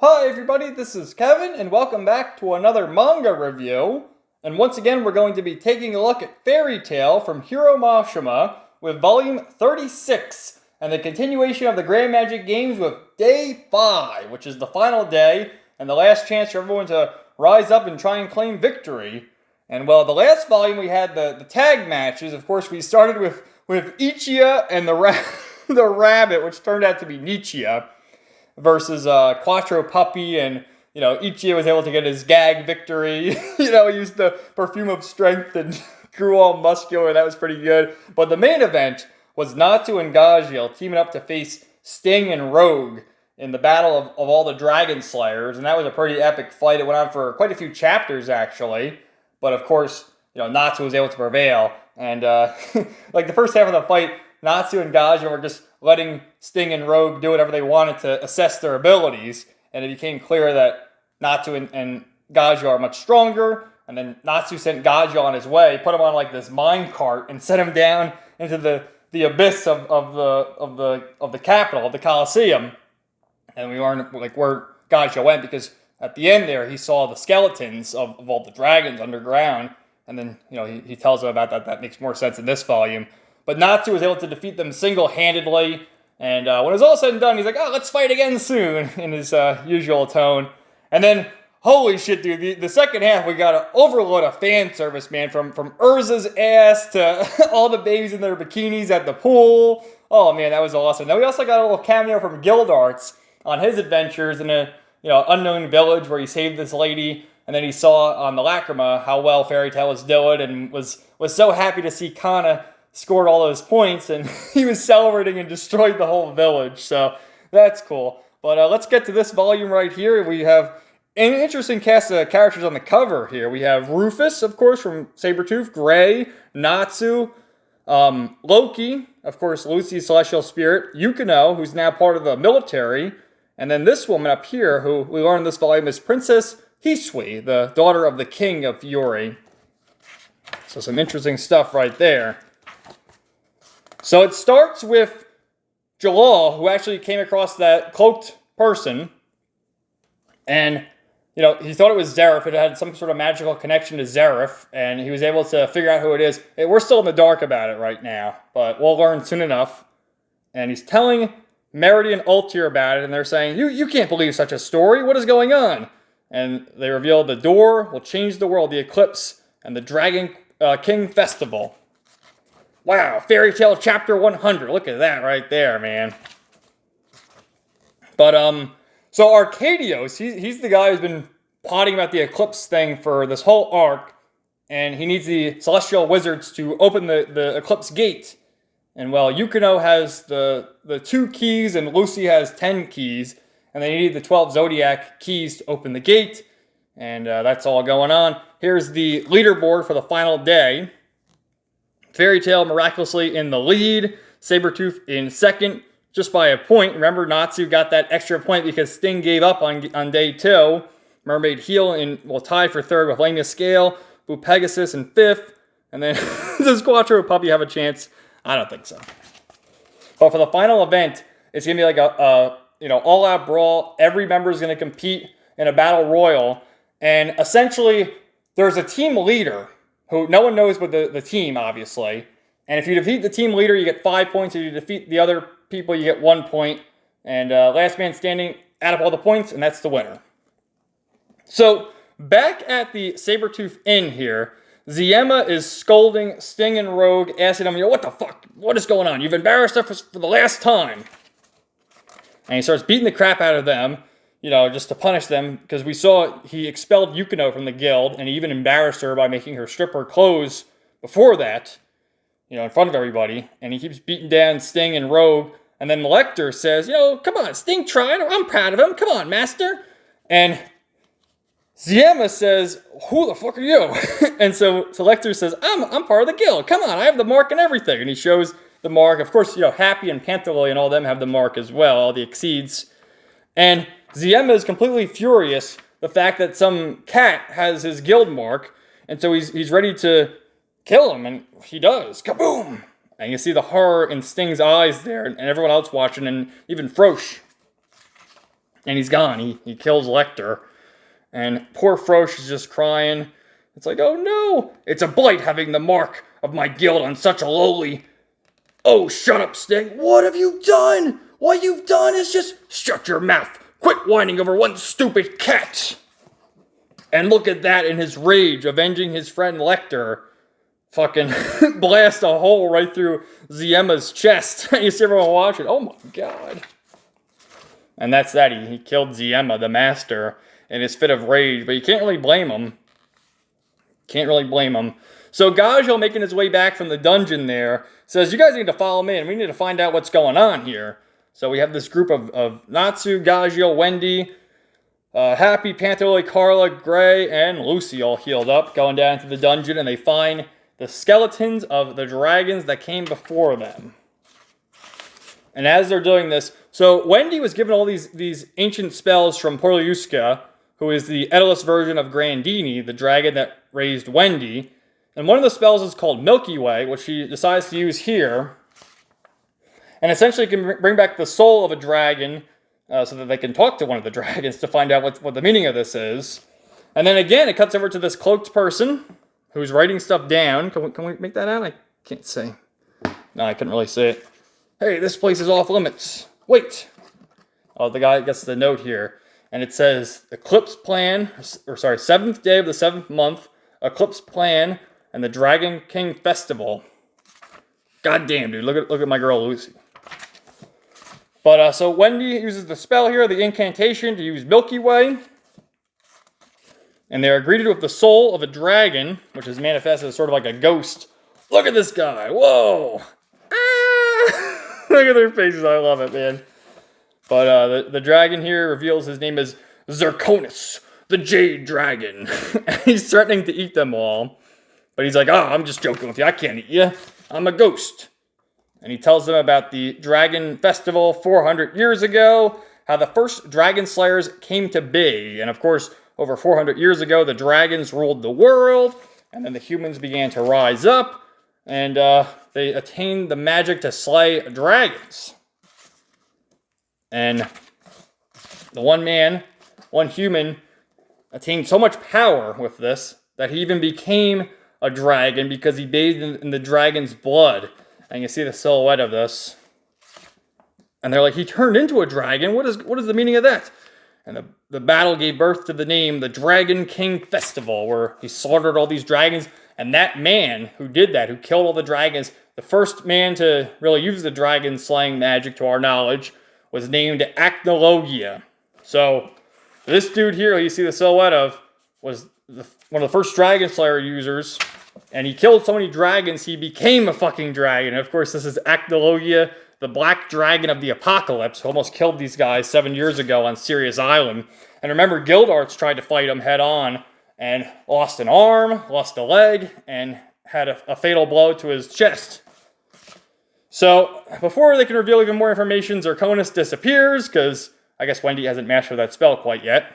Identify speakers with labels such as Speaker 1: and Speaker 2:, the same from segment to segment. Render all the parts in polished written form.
Speaker 1: Hi everybody, this is Kevin, and welcome back to another manga review. And once again, we're going to be taking a look at Fairy Tail from Hiro Mashima with volume 36, and the continuation of the Grand Magic Games with day 5, which is the final day, and the last chance for everyone to rise up and try and claim victory. And well, the last volume we had the tag matches. Of course, we started with Ichiya and the rabbit, which turned out to be Nichiya, versus Quattro Puppy, and Ichie was able to get his gag victory. He used the perfume of strength and grew all muscular. That was pretty good. But the main event was Natsu and Gajiel teaming up to face Sting and Rogue in the battle of all the Dragon Slayers, and that was a pretty epic fight. It went on for quite a few chapters, actually. But of course, Natsu was able to prevail, and like the first half of the fight, Natsu and Gajiel were just letting Sting and Rogue do whatever they wanted to assess their abilities, and it became clear that Natsu and Gajiel are much stronger. And then Natsu sent Gajiel on his way, put him on like this mine cart, and sent him down into the abyss of the capital, of the Colosseum. And we learned like where Gajiel went, because at the end there he saw the skeletons of all the dragons underground, and then he tells him about that. That makes more sense in this volume. But Natsu was able to defeat them single-handedly, and when it was all said and done, he's like, "Oh, let's fight again soon," in his usual tone. And then, holy shit, dude, the second half, we got an overload of fan service, man, from Urza's ass to all the babies in their bikinis at the pool. Oh, man, that was awesome. Now, we also got a little cameo from Gildarts on his adventures in a unknown village where he saved this lady, and then he saw on the Lacrima how well Fairy Tail was doing, and was so happy to see Kana scored all those points, and he was celebrating and destroyed the whole village. So that's cool. But let's get to this volume right here. We have an interesting cast of characters on the cover here. We have Rufus, of course, from Sabretooth, Gray, Natsu, Loki, of course, Lucy's celestial spirit, Yukino, who's now part of the military, and then this woman up here, who we learn in this volume is Princess Hisui, the daughter of the King of Yuri. So some interesting stuff right there. So it starts with Jalal, who actually came across that cloaked person, and he thought it was Zareth. It had some sort of magical connection to Zareth, and he was able to figure out who it is. We're still in the dark about it right now, but we'll learn soon enough. And he's telling Merity and Ultir about it, and they're saying, you can't believe such a story. What is going on? And they reveal the door will change the world, the eclipse, and the Dragon King Festival. Wow, Fairy Tail Chapter 100. Look at that right there, man. But, so Arcadios, he's the guy who's been plotting about the eclipse thing for this whole arc, and he needs the Celestial Wizards to open the eclipse gate. And, well, Yukino has the 2 keys, and Lucy has 10 keys, and they need the 12 Zodiac keys to open the gate, and that's all going on. Here's the leaderboard for the final day. Fairy Tail miraculously in the lead, Sabretooth in second, just by a point. Remember, Natsu got that extra point because Sting gave up on day 2. Mermaid Heel will tie for third with Lania Scale, Boo Pegasus in fifth, and then does Quattro Puppy have a chance? I don't think so. But for the final event, it's going to be like a all-out brawl. Every member is going to compete in a battle royal, and essentially there's a team leader who no one knows but the team, obviously. And if you defeat the team leader, you get 5 points. If you defeat the other people, you get 1 point. And last man standing, add up all the points, and that's the winner. So, back at the Sabretooth Inn here, Ziema is scolding Sting and Rogue, asking them, what the fuck? What is going on? You've embarrassed us for the last time. And he starts beating the crap out of them, just to punish them, because we saw he expelled Yukino from the guild, and he even embarrassed her by making her strip her clothes before that, in front of everybody. And he keeps beating down Sting and Rogue, and then Lecter says, come on, Sting tried, I'm proud of him, come on, master. And Ziema says, who the fuck are you? And so Lecter says, I'm part of the guild, come on, I have the mark and everything. And he shows the mark. Of course, Happy and Pantaloy and all them have the mark as well, all the exceeds. And Ziema is completely furious, the fact that some cat has his guild mark, and so he's ready to kill him, and he does. Kaboom! And you see the horror in Sting's eyes there, and everyone else watching, and even Frosh. And he's gone. He kills Lecter. And poor Frosh is just crying. It's like, oh no! It's a blight having the mark of my guild on such a lowly... Oh, shut up, Sting! What have you done? What you've done is just... Shut your mouth! Quit whining over one stupid cat! And look at that in his rage, avenging his friend Lecter. Fucking blast a hole right through Ziema's chest. You see everyone watching. Oh my god. And that's that. He killed Ziema, the master, in his fit of rage. But you can't really blame him. Can't really blame him. So Gajo, making his way back from the dungeon there, says, you guys need to follow me, and we need to find out what's going on here. So we have this group of Natsu, Gajo, Wendy, Happy, Panther Lily, Carla, Gray, and Lucy all healed up, going down into the dungeon, and they find the skeletons of the dragons that came before them. And as they're doing this, so Wendy was given all these ancient spells from Porliuska, who is the Edalus version of Grandini, the dragon that raised Wendy. And one of the spells is called Milky Way, which she decides to use here. And essentially can bring back the soul of a dragon so that they can talk to one of the dragons to find out what the meaning of this is. And then again, it cuts over to this cloaked person who's writing stuff down. Can we make that out? I can't see. No, I couldn't really see it. Hey, this place is off limits. Wait. Oh, the guy gets the note here. And it says, Eclipse Plan, or sorry, 7th day of the 7th month, Eclipse Plan, and the Dragon King Festival. God damn, dude. Look at my girl, Lucy. But, so Wendy uses the spell here, the incantation, to use Milky Way. And they're greeted with the soul of a dragon, which is manifested as sort of like a ghost. Look at this guy. Whoa. Ah! Look at their faces. I love it, man. But the dragon here reveals his name is Zirconis, the Jade Dragon. And he's threatening to eat them all. But he's like, oh, I'm just joking with you. I can't eat you. I'm a ghost. And he tells them about the Dragon Festival 400 years ago, how the first Dragon Slayers came to be. And of course, over 400 years ago, the dragons ruled the world. And then the humans began to rise up. And they attained the magic to slay dragons. And the one human, attained so much power with this that he even became a dragon because he bathed in the dragon's blood. And you see the silhouette of this. And they're like, he turned into a dragon? What is the meaning of that? And the battle gave birth to the name, the Dragon King Festival, where he slaughtered all these dragons. And that man who did that, who killed all the dragons, the first man to really use the dragon slaying magic to our knowledge, was named Acnologia. So, this dude here, you see the silhouette of, was one of the first Dragon Slayer users, and he killed so many dragons, he became a fucking dragon. And of course, this is Acnologia, the Black Dragon of the Apocalypse, who almost killed these guys 7 years ago on Sirius Island. And remember, Gildarts tried to fight him head on, and lost an arm, lost a leg, and had a fatal blow to his chest. So, before they can reveal even more information, Zirconis disappears, because I guess Wendy hasn't mastered that spell quite yet.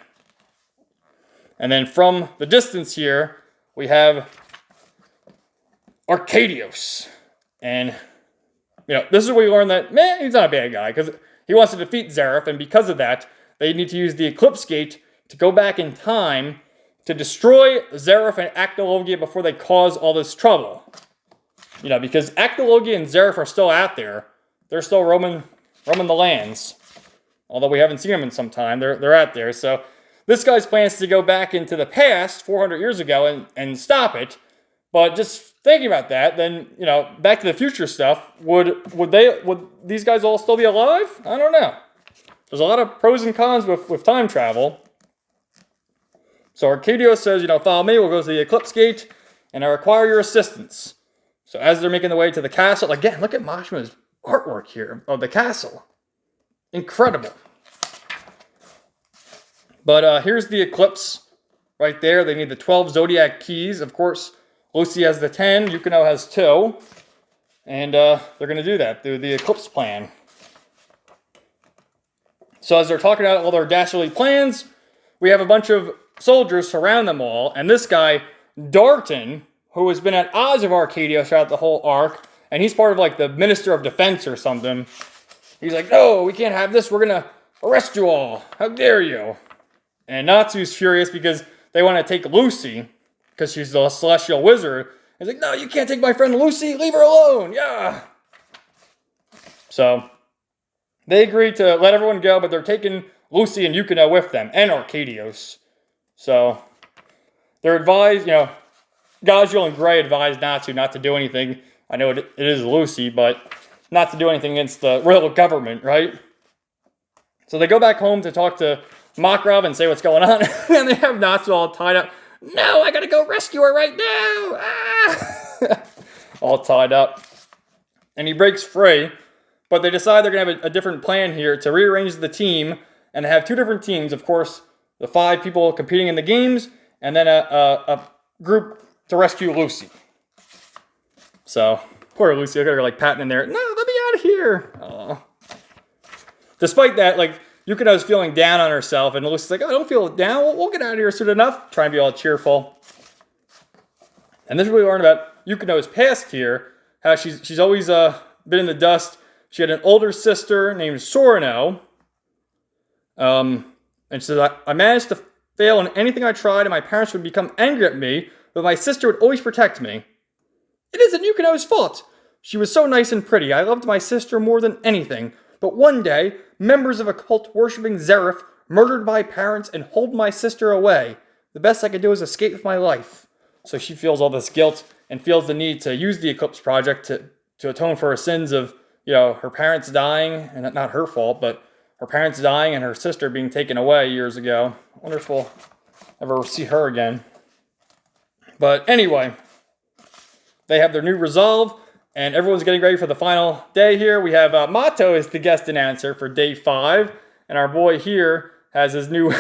Speaker 1: And then from the distance here, we have Arcadios. And, this is where we learn that, he's not a bad guy, because he wants to defeat Zeref, and because of that, they need to use the Eclipse Gate to go back in time to destroy Zeref and Acnologia before they cause all this trouble. Because Acnologia and Zeref are still out there. They're still roaming the lands. Although we haven't seen them in some time. They're out there. So this guy's plan is to go back into the past, 400 years ago, and stop it. But just thinking about that, then, Back to the Future stuff, would these guys all still be alive? I don't know. There's a lot of pros and cons with time travel. So Arcadios says, follow me, we'll go to the Eclipse Gate, and I require your assistance. So as they're making their way to the castle, again, look at Mashima's artwork here of the castle. Incredible. But here's the eclipse right there. They need the 12 zodiac keys. Of course, Lucy has the 10. Yukino has 2. And they're going to do that through the eclipse plan. So as they're talking about all their dastardly plans, we have a bunch of soldiers surround them all. And this guy, Darton, who has been at odds with Arcadios throughout the whole arc, and he's part of like the Minister of Defense or something. He's like, no, we can't have this. We're gonna Arrest you all! How dare you! And Natsu's furious because they want to take Lucy, because she's the celestial wizard. He's like, no, you can't take my friend Lucy, leave her alone, yeah! So, they agree to let everyone go, but they're taking Lucy and Yukino with them, and Arcadios. So, they're advised, Gajiel and Gray advised Natsu not to do anything. I know it is Lucy, but not to do anything against the royal government, right? So they go back home to talk to Makarov and say what's going on, and they have Natsu all tied up. No, I gotta go rescue her right now! Ah! All tied up. And he breaks free, but they decide they're gonna have a different plan here to rearrange the team and have two different teams. Of course, the 5 people competing in the games, and then a group to rescue Lucy. So, poor Lucy, I got her like patting in there. No, let me out of here! Aww. Despite that, like, Yukino's feeling down on herself, and Lucy's like, oh, don't feel down, we'll get out of here soon enough. Trying to be all cheerful. And this is what we learn about Yukino's past here, how she's always been in the dust. She had an older sister named Sorino, and she says, I managed to fail in anything I tried, and my parents would become angry at me, but my sister would always protect me. It isn't Yukino's fault. She was so nice and pretty. I loved my sister more than anything. But one day, members of a cult worshipping Zerif murdered my parents and holed my sister away. The best I could do is escape with my life. So she feels all this guilt and feels the need to use the Eclipse Project to atone for her sins of, her parents dying, and not her fault, but her parents dying and her sister being taken away years ago. I wonder if we'll ever see her again. But anyway, they have their new resolve. And everyone's getting ready for the final day here. We have Mato is the guest announcer for day 5. And our boy here has his new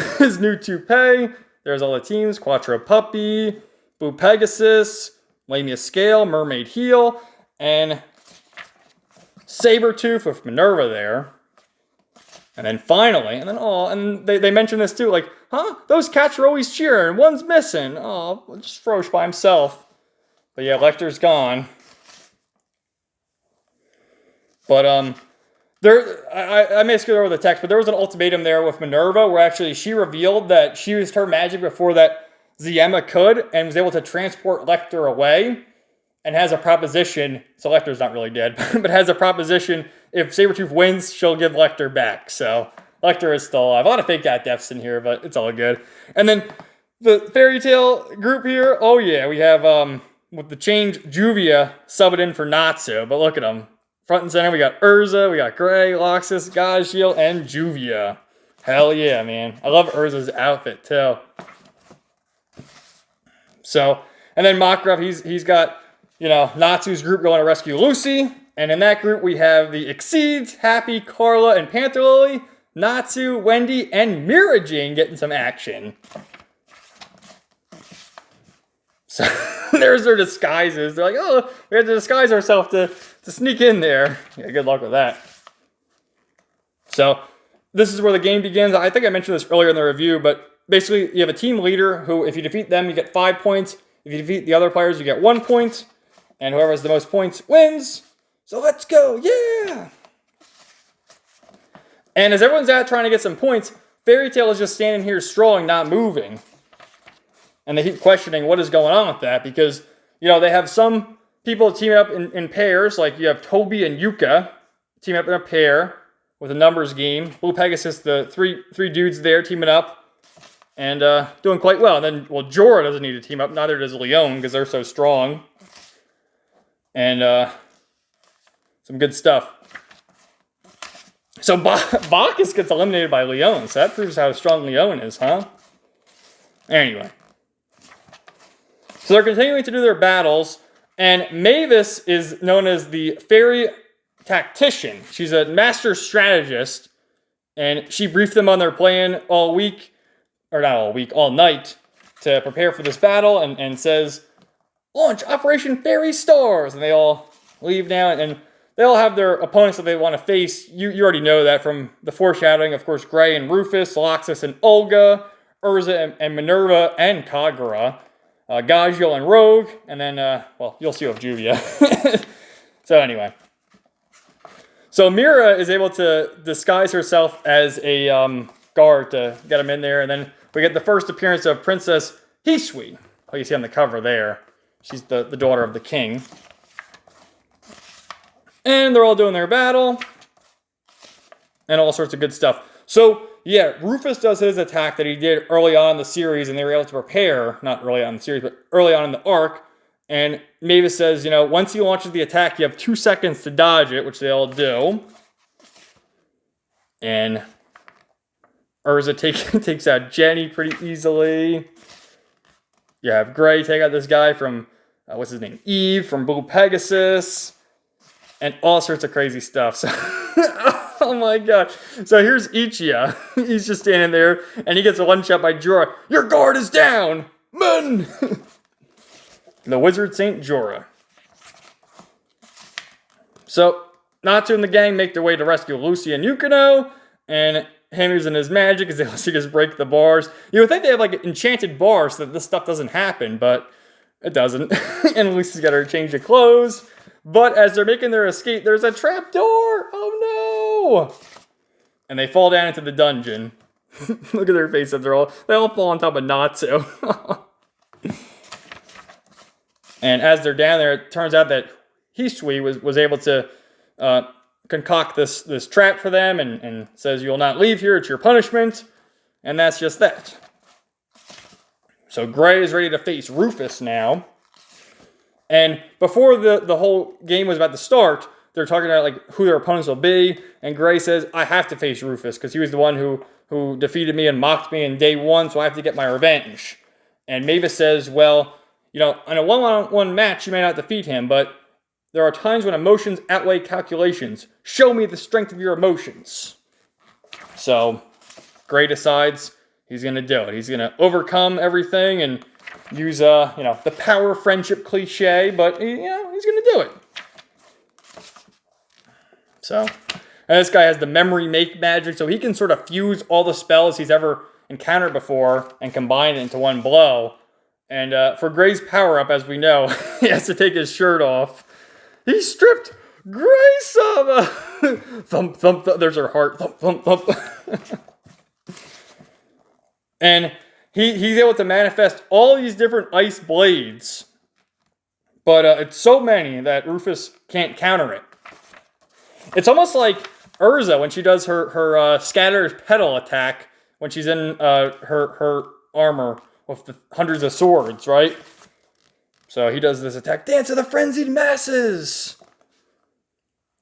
Speaker 1: toupee. There's all the teams. Quattro Puppy, Blue Pegasus, Lamia Scale, Mermaid Heel, and Sabretooth with Minerva there. And then finally, and they mention this too, like, huh? Those cats are always cheering. One's missing. Oh, just Frosh by himself. But yeah, Lecter's gone. But, I may skip over the text, but there was an ultimatum there with Minerva where actually she revealed that she used her magic before that Ziema could and was able to transport Lecter away and has a proposition. So Lecter's not really dead, but has a proposition. If Sabretooth wins, she'll give Lecter back. So Lecter is still alive. A lot of fake out deaths in here, but it's all good. And then the Fairy Tail group here. Oh, yeah, we have, with the change, Juvia subbed in for Natsu, but look at them. Front and center, we got Urza, we got Gray, Loxus, Gajiel, and Juvia. Hell yeah, man. I love Urza's outfit, too. So, and then Makarov, he's got, Natsu's group going to rescue Lucy. And in that group, we have the Exceeds, Happy, Carla, and Panther Lily, Natsu, Wendy, and Mira Jane getting some action. So, there's their disguises. They're like, oh, we have to disguise ourselves to sneak in there. Yeah, good luck with that. So, this is where the game begins. I think I mentioned this earlier in the review, but basically, you have a team leader who, if you defeat them, you get 5 points. If you defeat the other players, you get 1 point. And whoever has the most points wins. So, let's go. Yeah! And as everyone's out trying to get some points, Fairy Tail is just standing here strolling, not moving. And they keep questioning what is going on with that because, they have some people teaming up in pairs, like you have Toby and Yuka teaming up in a pair with a numbers game. Blue Pegasus, the three dudes there teaming up and doing quite well. And then, Jorah doesn't need to team up, neither does Leon because they're so strong. And some good stuff. So Bacchus gets eliminated by Leon, so that proves how strong Leon is, huh? Anyway. So they're continuing to do their battles, and Mavis is known as the Fairy Tactician. She's a master strategist, and she briefed them on their plan all night, to prepare for this battle, and says, launch Operation Fairy Stars! And they all leave now, and they all have their opponents that they want to face. You already know that from the foreshadowing. Of course, Gray and Rufus, Loxus and Olga, Urza and Minerva and Kagura. Gajiel and Rogue, and then, you'll see with Juvia. So anyway. So Mira is able to disguise herself as a guard to get him in there. And then we get the first appearance of Princess Hisui, who you see on the cover there. She's the daughter of the king. And they're all doing their battle. And all sorts of good stuff. So, yeah, Rufus does his attack that he did early on in the series, and they were able to prepare, not early on in the series, but early on in the arc. And Mavis says, you know, once he launches the attack, you have 2 seconds to dodge it, which they all do. And Urza takes out Jenny pretty easily. You have Gray take out this guy from, what's his name? Eve from Blue Pegasus. And all sorts of crazy stuff. So, oh my god. So here's Ichiya. He's just standing there, and he gets a one-shot by Jorah. Your guard is down! Men! The Wizard Saint Jorah. So, Natsu and the gang make their way to rescue Lucy and Yukino, and him using his magic is able to just break the bars. You would think they have like enchanted bars so that this stuff doesn't happen, but it doesn't. And Lucy's got her change of clothes. But as they're making their escape, there's a trap door! Oh no! And they fall down into the dungeon. Look at their faces. They all fall on top of Natsu. And as they're down there, it turns out that Hisui was able to concoct this trap for them and says, you will not leave here, it's your punishment. And that's just that. So Gray is ready to face Rufus now. And before the whole game was about to start, they're talking about like who their opponents will be. And Gray says, I have to face Rufus because he was the one who defeated me and mocked me in day 1, so I have to get my revenge. And Mavis says, well, you know, in a one-on-one match, you may not defeat him, but there are times when emotions outweigh calculations. Show me the strength of your emotions. So Gray decides he's going to do it. He's going to overcome everything and use, you know, the power friendship cliche, but, you know, he's going to do it. So, and this guy has the memory make magic, so he can sort of fuse all the spells he's ever encountered before and combine it into one blow. And for Gray's power-up, as we know, he has to take his shirt off. He stripped Gray-sama! Thump, thump, thump. There's her heart. Thump, thump, thump. And he's able to manifest all these different ice blades. But it's so many that Rufus can't counter it. It's almost like Urza when she does her Scatter's Petal attack when she's in her armor with the hundreds of swords, right? So he does this attack, Dance of the Frenzied Masses!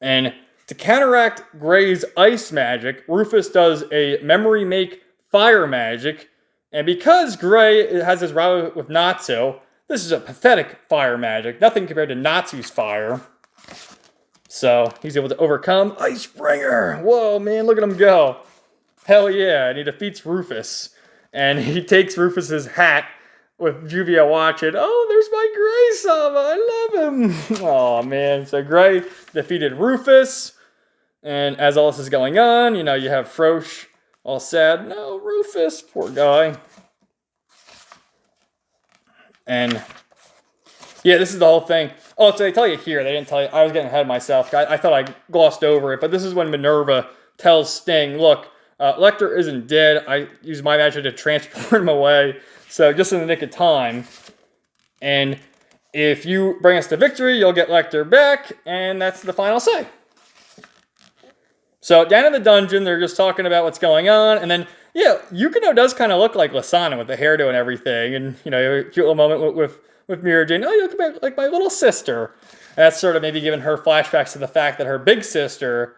Speaker 1: And to counteract Gray's ice magic, Rufus does a memory make fire magic. And because Gray has his rivalry with Natsu, this is a pathetic fire magic. Nothing compared to Natsu's fire. So he's able to overcome Icebringer. Whoa, man, look at him go. Hell yeah, and he defeats Rufus. And he takes Rufus's hat with Juvia watching. Oh, there's my Gray-sama. I love him. Oh, man. So Gray defeated Rufus. And as all this is going on, you know, you have Frosh all sad. No, Rufus, poor guy. And yeah, this is the whole thing. Oh, so they tell you here. They didn't tell you. I was getting ahead of myself. I thought I glossed over it. But this is when Minerva tells Sting, look, Lecter isn't dead. I used my magic to transport him away. So just in the nick of time. And if you bring us to victory, you'll get Lecter back. And that's the final say. So down in the dungeon, they're just talking about what's going on. And then, yeah, Yukino does kind of look like Lasana with the hairdo and everything. And, you know, a cute little moment with Mira Jane. Oh, you look like my little sister. And that's sort of maybe giving her flashbacks to the fact that her big sister,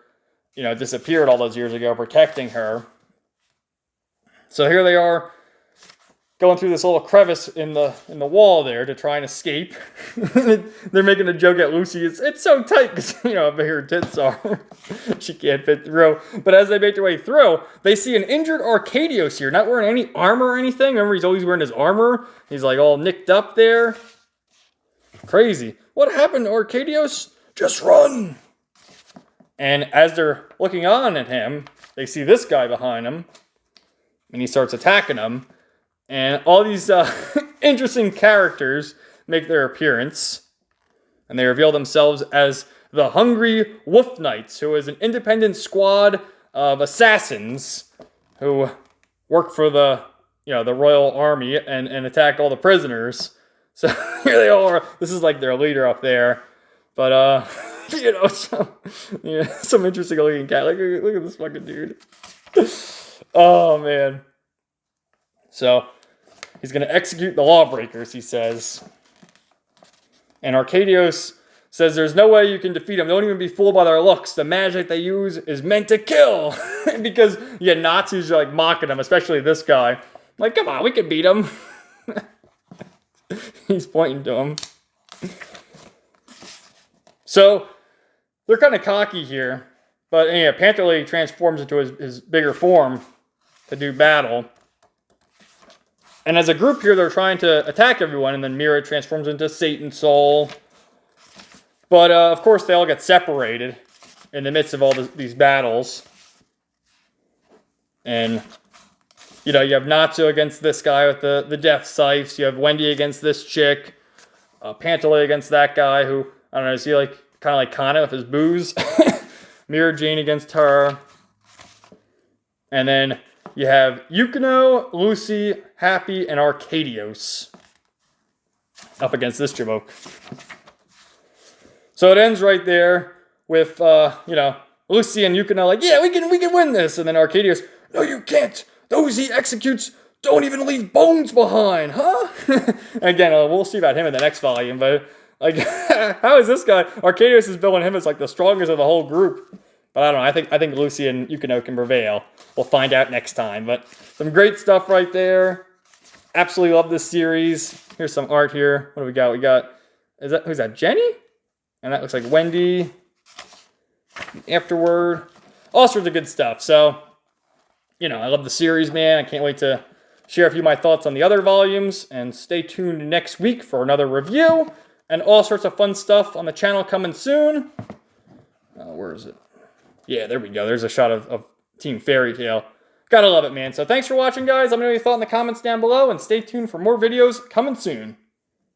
Speaker 1: you know, disappeared all those years ago, protecting her. So here they are, going through this little crevice in the wall there to try and escape. They're making a joke at Lucy. It's so tight because, you know, how big her tits are. She can't fit through. But as they make their way through, they see an injured Arcadios here, not wearing any armor or anything. Remember, he's always wearing his armor. He's like all nicked up there. Crazy. What happened to Arcadios? Just run! And as they're looking on at him, they see this guy behind him. And he starts attacking them. And all these interesting characters make their appearance. And they reveal themselves as the Hungry Wolf Knights, who is an independent squad of assassins who work for the royal army and attack all the prisoners. So here they are. This is like their leader up there. But some interesting looking cat. Look at this fucking dude. Oh man. So he's gonna execute the lawbreakers, he says. And Arcadios says there's no way you can defeat them. Don't even be fooled by their looks. The magic they use is meant to kill. Because Natsu's like mocking him, especially this guy. Like, come on, we can beat him. He's pointing to him. So they're kind of cocky here. But Panther Lady transforms into his bigger form to do battle. And as a group here, they're trying to attack everyone, and then Mira transforms into Satan Soul. But, of course, they all get separated in the midst of all these battles. And, you have Natsu against this guy with the death scythes. You have Wendy against this chick. Pantale against that guy who, I don't know, is he kind of like Kana with his booze? Mira Jane against her. And then you have Yukino, Lucy, Happy, and Arcadios up against this Jamoke. So it ends right there with, Lucy and Yukino like, yeah, we can win this. And then Arcadios, no, you can't. Those he executes don't even leave bones behind, huh? Again, we'll see about him in the next volume, but, how is this guy? Arcadios is billing him as, the strongest of the whole group. But I don't know. I think Lucy and Yukino can prevail. We'll find out next time. But some great stuff right there. Absolutely love this series. Here's some art here. What do we got? Who's that? Jenny? And that looks like Wendy. Afterward. All sorts of good stuff. So, I love the series, man. I can't wait to share a few of my thoughts on the other volumes. And stay tuned next week for another review. And all sorts of fun stuff on the channel coming soon. Where is it? Yeah, there we go. There's a shot of Team Fairy Tail. Gotta love it, man. So thanks for watching, guys. Let me know your thought in the comments down below. And stay tuned for more videos coming soon.